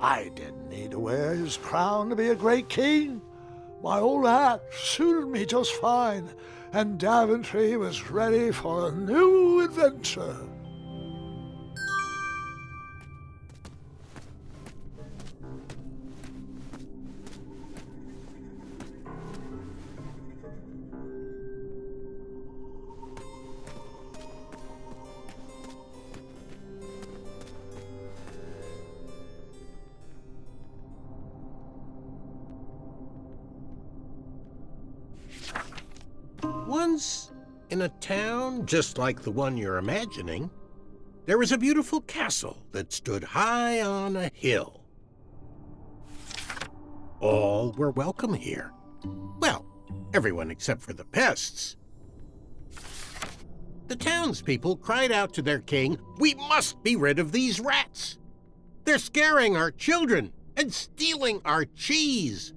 I didn't need to wear his crown to be a great king. My old hat suited me just fine, and Daventry was ready for a new adventure. Once, in a town just like the one you're imagining, there was a beautiful castle that stood high on a hill. All were welcome here. Well, everyone except for the pests. The townspeople cried out to their king, "We must be rid of these rats! They're scaring our children and stealing our cheese.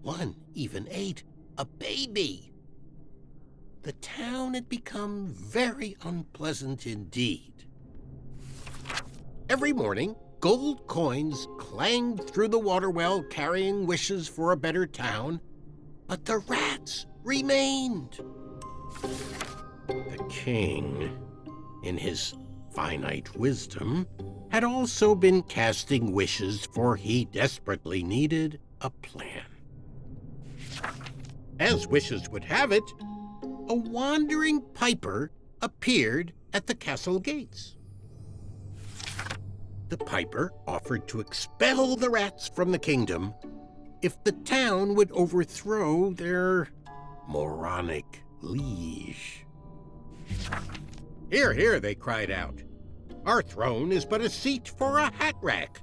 One even ate a baby." The town had become very unpleasant indeed. Every morning, gold coins clanged through the water well carrying wishes for a better town, but the rats remained. The king, in his finite wisdom, had also been casting wishes, for he desperately needed a plan. As wishes would have it, a wandering piper appeared at the castle gates. The piper offered to expel the rats from the kingdom if the town would overthrow their moronic liege. "Hear, hear," they cried out. "Our throne is but a seat for a hat rack.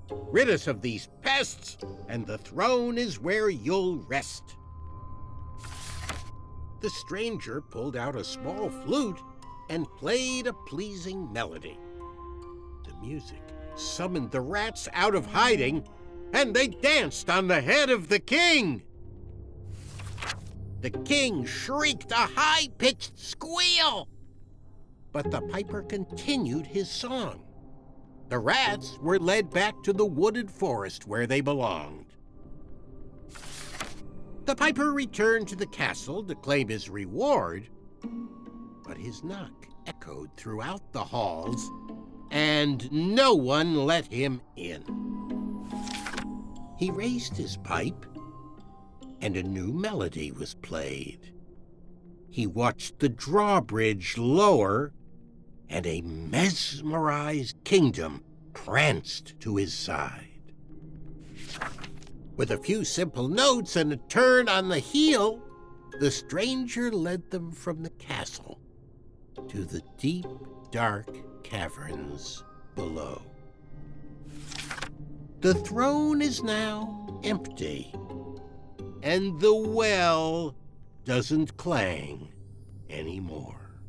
Rid us of these pests, and the throne is where you'll rest." The stranger pulled out a small flute and played a pleasing melody. The music summoned the rats out of hiding, and they danced on the head of the king. The king shrieked a high-pitched squeal, but the piper continued his song. The rats were led back to the wooded forest where they belonged. The piper returned to the castle to claim his reward, but his knock echoed throughout the halls, and no one let him in. He raised his pipe, and a new melody was played. He watched the drawbridge lower, and a mesmerized kingdom pranced to his side. With a few simple notes and a turn on the heel, the stranger led them from the castle to the deep, dark caverns below. The throne is now empty, and the well doesn't clang anymore.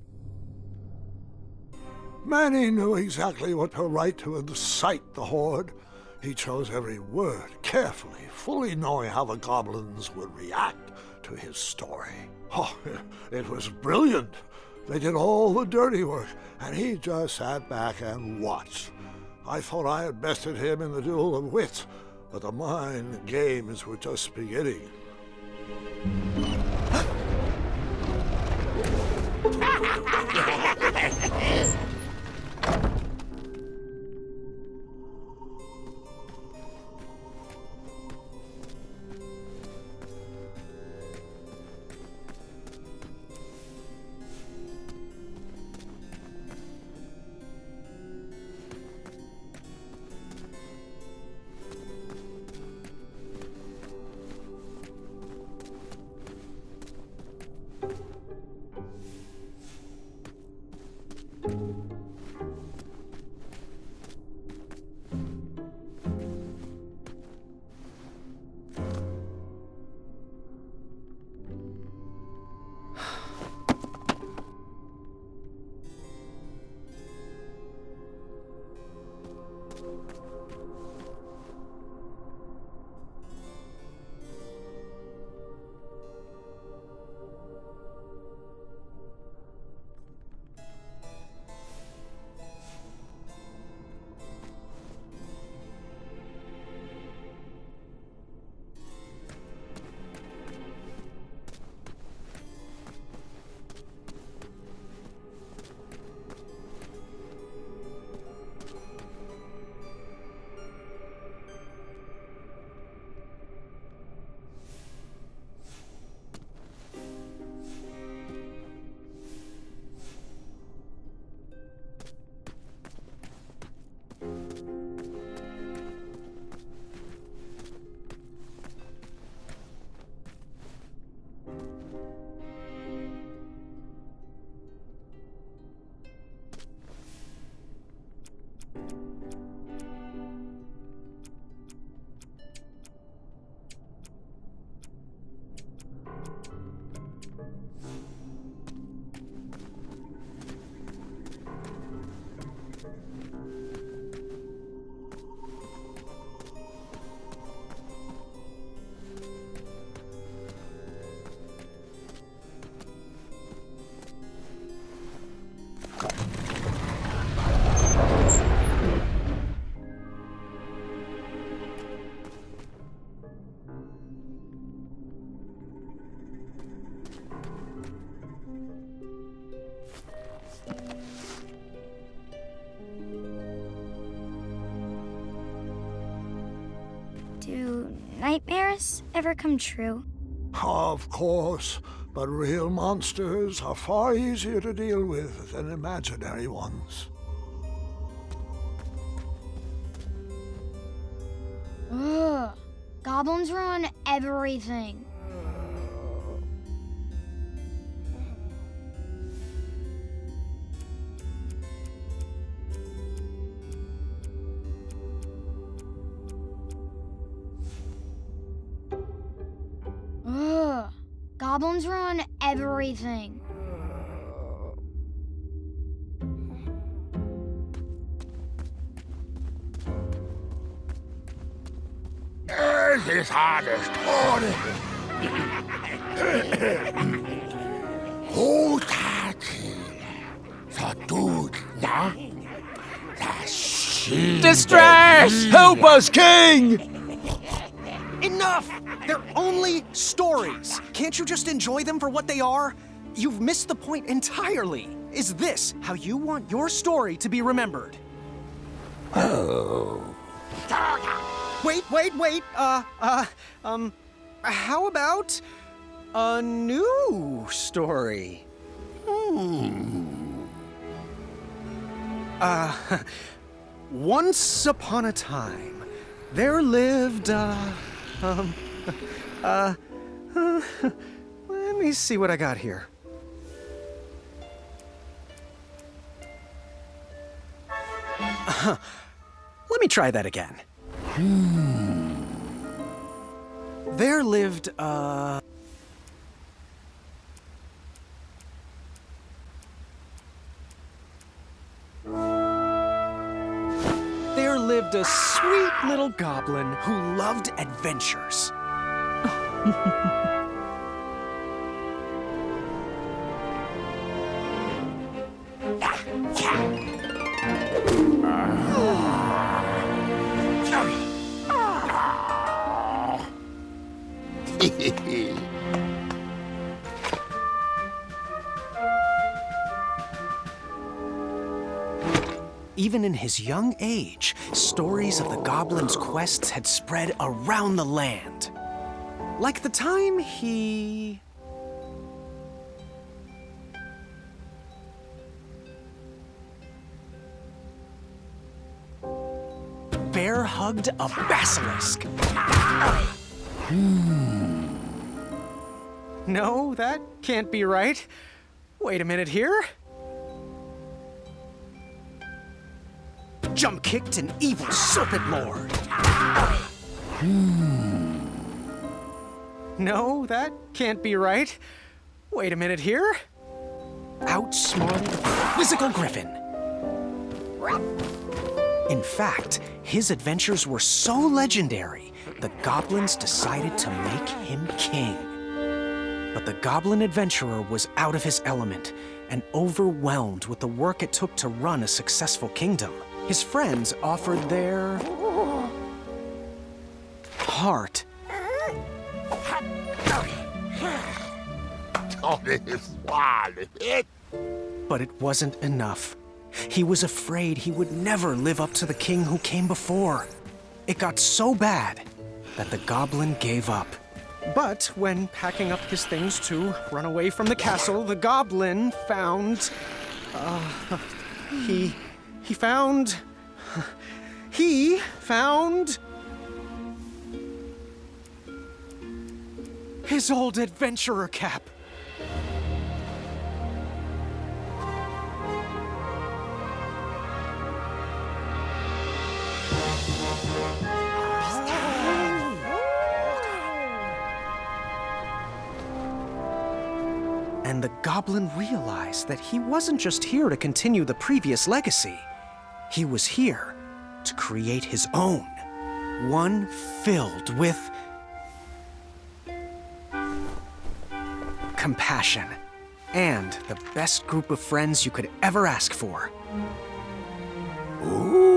Manny knew exactly what to write to incite the horde. He chose every word carefully, fully knowing how the goblins would react to his story. Oh, it was brilliant. They did all the dirty work, and he just sat back and watched. I thought I had bested him in the duel of wits, but the mind games were just beginning. Do nightmares ever come true? Of course, but real monsters are far easier to deal with than imaginary ones. Ugh. Goblins ruin everything. Ugh. Goblins ruin everything. Es ist alles Tode. Distress! Help us, King! Enough! They're only stories. Can't you just enjoy them for what they are? You've missed the point entirely. Is this how you want your story to be remembered? Oh. Wait. How about a new story? Once upon a time, there lived, let me see what I got here. Let me try that again. There lived, There lived a sweet little goblin who loved adventures. Even in his young age, stories of the goblin's quests had spread around the land. Like the time he... bear-hugged a basilisk. No, that can't be right. Wait a minute here. Jump-kicked an evil serpent lord. No, that can't be right. Wait a minute here. Outsmarted a quizzical griffin. In fact, his adventures were so legendary, the goblins decided to make him king. But the goblin adventurer was out of his element and overwhelmed with the work it took to run a successful kingdom. His friends offered their heart. But it wasn't enough. He was afraid he would never live up to the king who came before. It got so bad that the goblin gave up. But when packing up his things to run away from the castle, the goblin found... He found his old adventurer cap. And the goblin realized that he wasn't just here to continue the previous legacy. He was here to create his own, one filled with compassion and the best group of friends you could ever ask for. Ooh.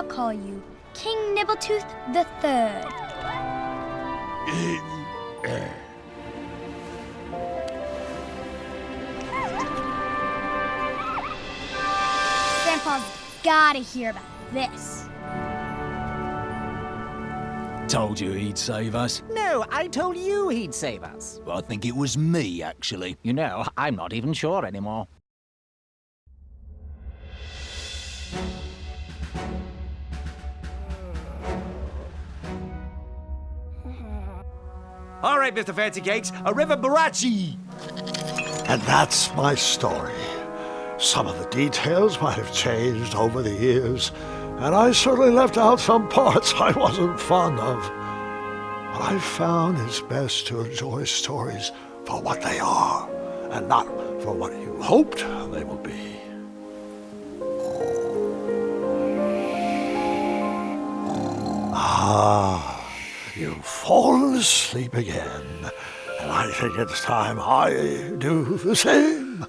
I'll call you King Nibbletooth the Third. Grandpa's gotta hear about this. Told you he'd save us. No, I told you he'd save us. I think it was me, actually. You know, I'm not even sure anymore. All right, Mr. Fancy Cakes, a river barachi. And that's my story. Some of the details might have changed over the years, and I certainly left out some parts I wasn't fond of. But I found it's best to enjoy stories for what they are, and not for what you hoped they would be. Ah, you've fallen asleep again, and I think it's time I do the same.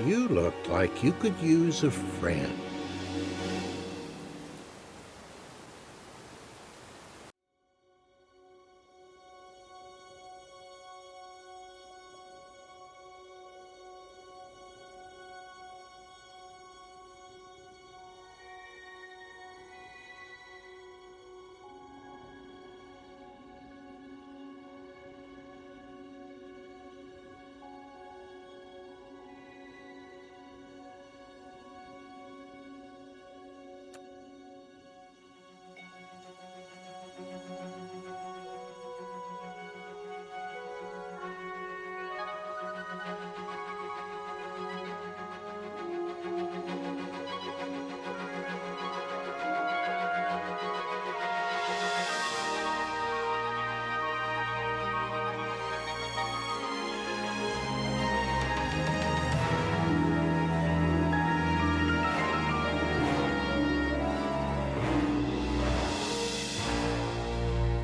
You look like you could use a friend.